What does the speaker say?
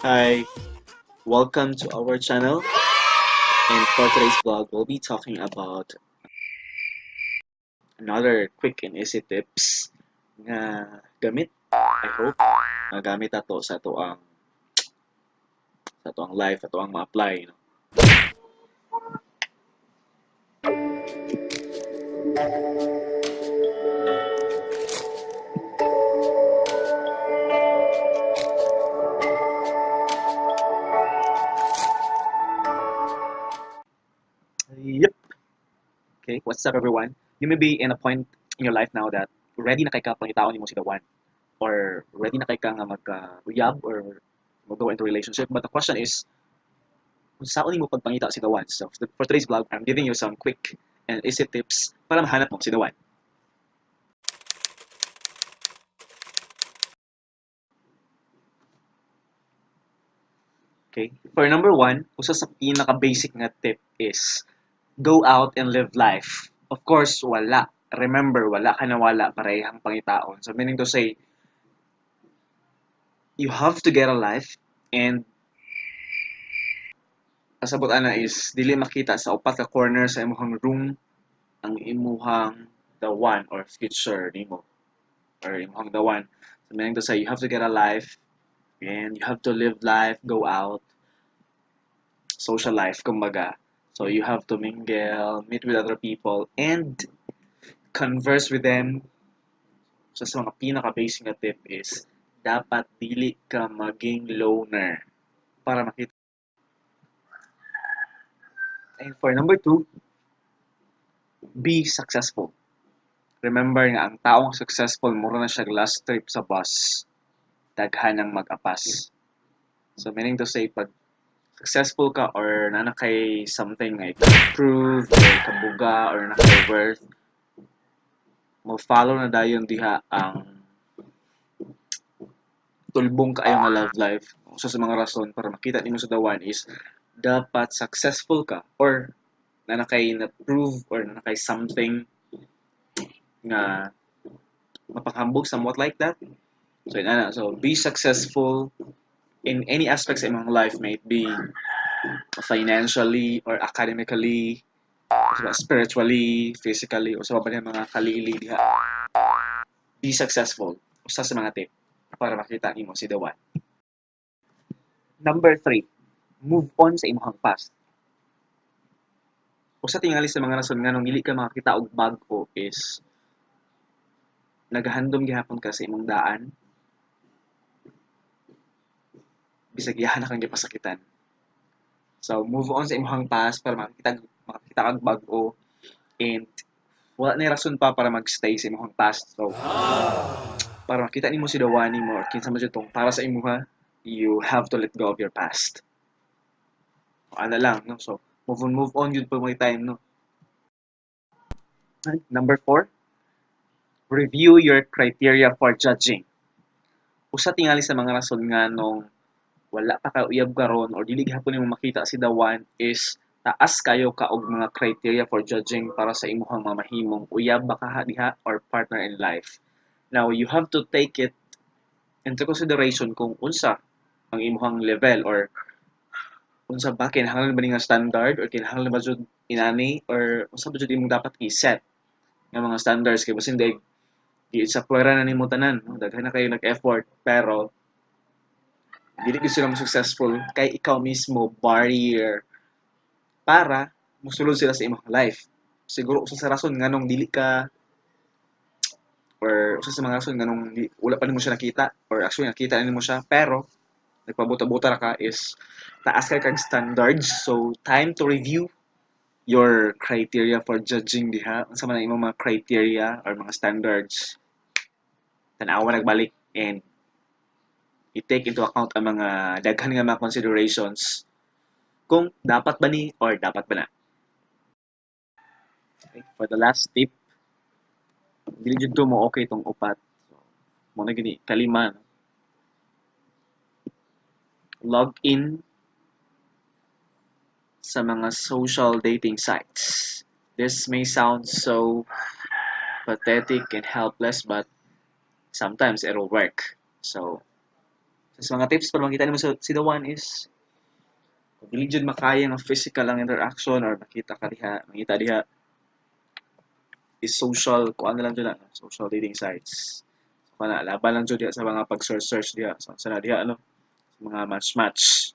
Hi, welcome to our channel. And for today's vlog, we'll be talking about another quick and easy tips nga gamit. I hope magamit ato sa tuang life, ato ang ma-apply. No? Yep. Okay, what's up everyone? You may be in a point in your life now that ready na kay ka pangitaon nimo si the one, or ready na kay ka nga magka-uyab or go into relationship. But the question is, kung saan mo pagpangita si the one? So for today's vlog, I'm giving you some quick and easy tips para mahanap mo si the one. Okay? For number one, usa sa pinaka-basic nga tip is go out and live life. Of course, wala. Remember, wala ka na wala parehang pangitaon. So meaning to say, you have to get a life and kasabot ana is dili makita sa upat ka corner sa imong room ang imuhang the one or future nimo or imong the one. So meaning to say, you have to get a life and you have to live life, go out, social life, kumbaga. So you have to mingle, meet with other people, and converse with them. So sa mga pinaka-basic na tip is, dapat dili ka maging loner para makita. And for number two, be successful. Remember nga, ang taong successful, mura na siya last trip sa bus. Daghan ang mag-apas. So meaning to say, pag successful ka or na kay something like prove or kabuga or na kay worth, mo follow na dayon diha ang tulbong kaayo nga love life. Usa sa mga rason para makita nimo sa the one is dapat successful ka or nanakay na prove or nanakay something nga mapanghambog somewhat like that. So be successful in any aspects sa imong life, may it be financially or academically, spiritually, physically, o sa mga kalili diha. Be successful. Usa sa mga tip para makita nimo si the one. Number three, move on sa imong past. Usa tingali sa mga rason nga nung dili ka makakita og bag-o is naghandom gihapon ka sa imong daan, bisag yahan kang gipasakitan. So move on sa imong past para makakita kag bag-o, and wala na rason pa para magstay sa imong past. So para makita nimo si the one nimo or kinsa man tong para sa imuha, you have to let go of your past. Ano lang, no? So move on yun po mga time, no? Number four, review your criteria for judging. Usa tingali sa mga rason nga nung wala pa ka uyab karon or dili gihapon nimo makita si the one is taas kayo ka og mga criteria for judging para sa imuhang mga mahimong uyab ba ka diha or partner in life. Now you have to take it into consideration kung unsa ang imuhang level or unsa ba kinahanglan ba ni nga standard or kinahanglan ba jud inani or unsa ba jud imong dapat i-set nga mga standards kay basin day sa pwera na nimo tanan, no? Daghan na kayo nag-effort pero dili gyud sila mo successful kay ikaw mismo barrier para mosulod sila sa imong life. Siguro usa sa rason nganong dili ka or usa sa mga rason nganong wala pa nimo siya nakita or actually nakita na nimo siya pero nagpabuta-buta ra ka is taas kay kag standards. So time to review your criteria for judging diha. Unsa man ang imong mga criteria or mga standards. Tanawa nagbalik and i-take into account ang mga daghan nga mga considerations kung dapat ba ni or dapat ba na. Okay, for the last tip, dili jud to mo okay tong upat. So, mo na gini kalima. No? Log in sa mga social dating sites. This may sound so pathetic and helpless, but sometimes it'll work. So, Sa mga tips para makita nimo si the one is kung dili jud makaya nga physical ang interaction or makita diha is social kuan na lang jud na social dating sites. So, kana laban lang jud diha sa mga pag-search diha sa diha ano mga match-match.